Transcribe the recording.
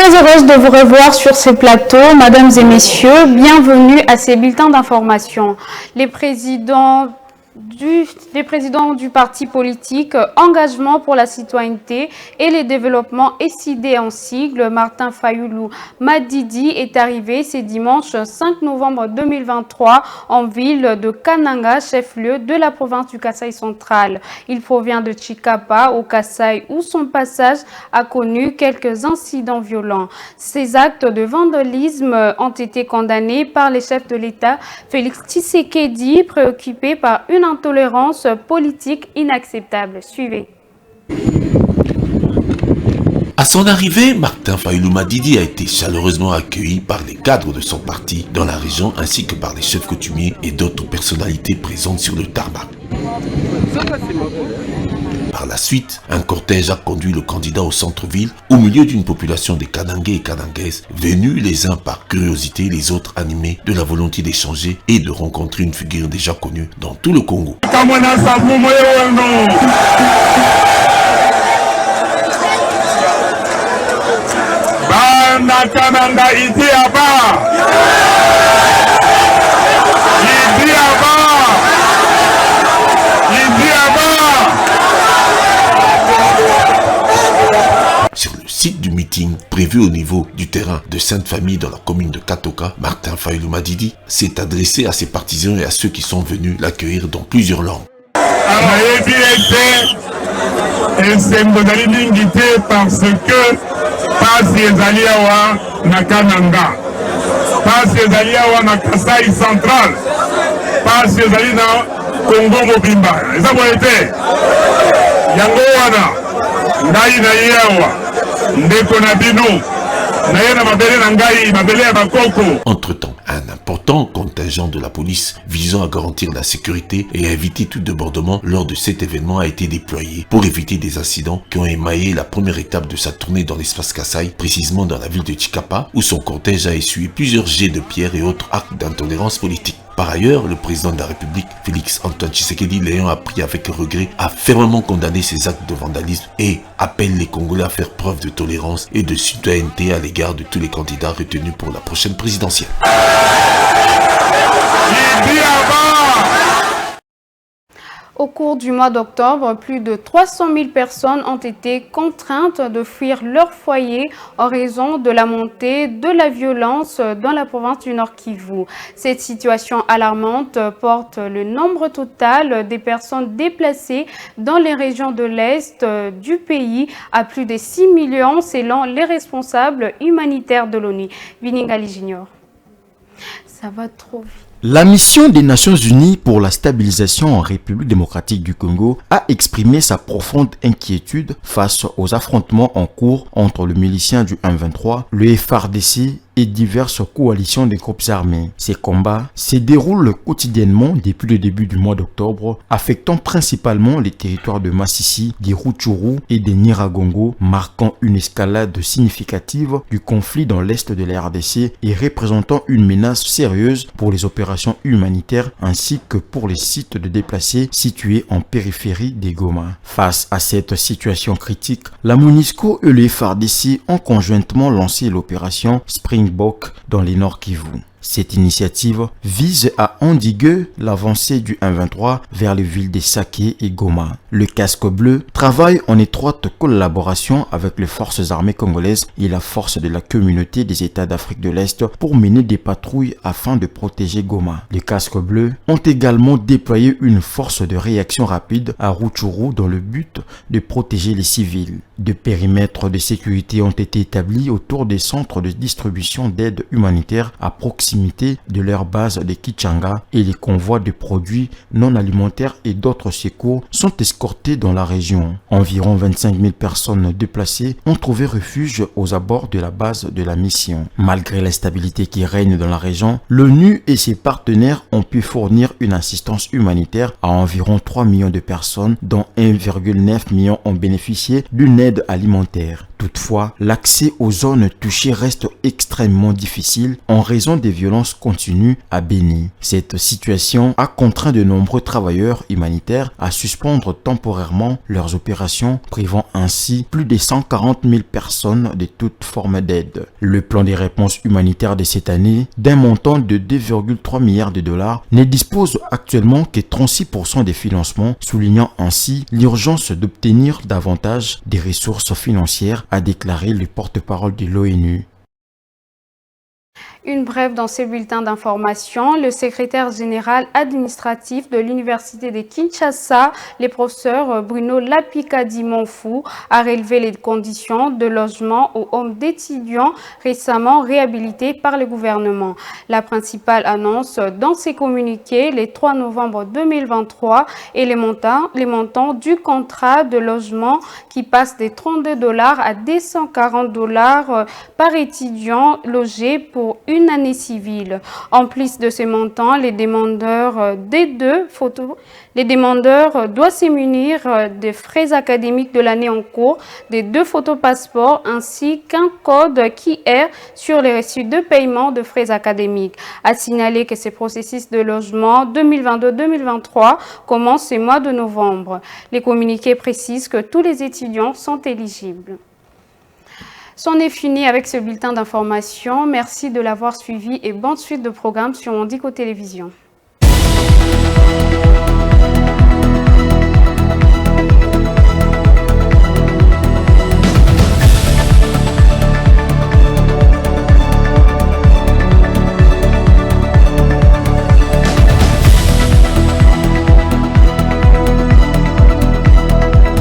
très heureuse de vous revoir sur ce plateau, mesdames et messieurs. Bienvenue à ces bulletins d'information. Les présidents du parti politique Engagement pour la citoyenneté et le développement SID en sigle, Martin Fayoulou Madidi, est arrivé ce dimanche 5 novembre 2023 en ville de Kananga, chef-lieu de la province du Kasaï central. Il provient de Chikapa au Kasaï où son passage a connu quelques incidents violents. Ces actes de vandalisme ont été condamnés par les chefs de l'État Félix Tshisekedi, préoccupé par une intolérance politique inacceptable. Suivez. À son arrivée, Martin Fayoulou Madidi a été chaleureusement accueilli par les cadres de son parti dans la région ainsi que par les chefs coutumiers et d'autres personnalités présentes sur le tarmac. Par la suite, un cortège a conduit le candidat au centre-ville, au milieu d'une population de Kanangais et Kanangaises, venus les uns par curiosité, les autres animés de la volonté d'échanger et de rencontrer une figure déjà connue dans tout le Congo. Sur le site du meeting prévu au niveau du terrain de Sainte-Famille dans la commune de Katoka, Martin Fayoulou Madidi s'est adressé à ses partisans et à ceux qui sont venus l'accueillir dans plusieurs langues. Parce que pas ses alliés na Kananga, pas ses alliés na Kasaï central, pas ses alliés na Congo Mobimba. Ça va être yango wana ngai na yawa ndeko na bino na yena mabele na ngai mabele ya bakoko. Entre-temps, un important contingent de la police visant à garantir la sécurité et à éviter tout débordement lors de cet événement a été déployé pour éviter des incidents qui ont émaillé la première étape de sa tournée dans l'espace Kasaï, précisément dans la ville de Chikapa, où son cortège a essuyé plusieurs jets de pierre et autres actes d'intolérance politique. Par ailleurs, le président de la République, Félix Antoine Tshisekedi, l'ayant appris avec regret, a fermement condamné ces actes de vandalisme et appelle les Congolais à faire preuve de tolérance et de citoyenneté à l'égard de tous les candidats retenus pour la prochaine présidentielle. Au cours du mois d'octobre, plus de 300 000 personnes ont été contraintes de fuir leur foyer en raison de la montée de la violence dans la province du Nord Kivu. Cette situation alarmante porte le nombre total des personnes déplacées dans les régions de l'Est du pays à plus de 6 millions selon les responsables humanitaires de l'ONU. Viningali Junior. Ça va trop vite. La mission des Nations Unies pour la stabilisation en République démocratique du Congo a exprimé sa profonde inquiétude face aux affrontements en cours entre le milicien du M23, le FARDC et diverses coalitions de groupes armés. Ces combats se déroulent quotidiennement depuis le début du mois d'octobre, affectant principalement les territoires de Massissi, des Rutshuru et des Nyiragongo, marquant une escalade significative du conflit dans l'est de la RDC et représentant une menace sérieuse pour les opérations humanitaires ainsi que pour les sites de déplacés situés en périphérie des Goma. Face à cette situation critique, la MONUSCO et le FARDC ont conjointement lancé l'opération Springbok dans les Nord Kivu. Cette initiative vise à endiguer l'avancée du M23 vers les villes de Saké et Goma. Le casque bleu travaille en étroite collaboration avec les forces armées congolaises et la force de la communauté des États d'Afrique de l'Est pour mener des patrouilles afin de protéger Goma. Les casques bleus ont également déployé une force de réaction rapide à Rutshuru dans le but de protéger les civils. Des périmètres de sécurité ont été établis autour des centres de distribution d'aide humanitaire à proximité de leur base de Kichanga et les convois de produits non alimentaires et d'autres secours sont escortés dans la région. Environ 25 000 personnes déplacées ont trouvé refuge aux abords de la base de la mission. Malgré l'instabilité qui règne dans la région, l'ONU et ses partenaires ont pu fournir une assistance humanitaire à environ 3 millions de personnes, dont 1,9 million ont bénéficié d'une aide alimentaire. Toutefois, l'accès aux zones touchées reste extrêmement difficile en raison des violences continues à Beni. Cette situation a contraint de nombreux travailleurs humanitaires à suspendre temporairement leurs opérations, privant ainsi plus de 140 000 personnes de toute forme d'aide. Le plan des réponses humanitaires de cette année, d'un montant de 2,3 milliards de dollars, ne dispose actuellement que 36% des financements, soulignant ainsi l'urgence d'obtenir davantage des ressources financières, a déclaré le porte-parole de l'ONU. Une brève dans ce bulletin d'information, le secrétaire général administratif de l'Université de Kinshasa, le professeur Bruno Lapika-Dimonfou, a relevé les conditions de logement aux hommes d'étudiants récemment réhabilités par le gouvernement. La principale annonce dans ses communiqués le 3 novembre 2023 est les montants du contrat de logement qui passe de $32 à $240 par étudiant logé pour une année civile. En plus de ces montants, les demandeurs doivent se munir des frais académiques de l'année en cours, des 2 photos passeports ainsi qu'un code QR sur les reçus de paiement de frais académiques. À signaler que ce processus de logement 2022-2023 commence ce mois de novembre. Les communiqués précisent que tous les étudiants sont éligibles. C'en est fini avec ce bulletin d'information. Merci de l'avoir suivi et bonne suite de programmes sur Mondico Télévision.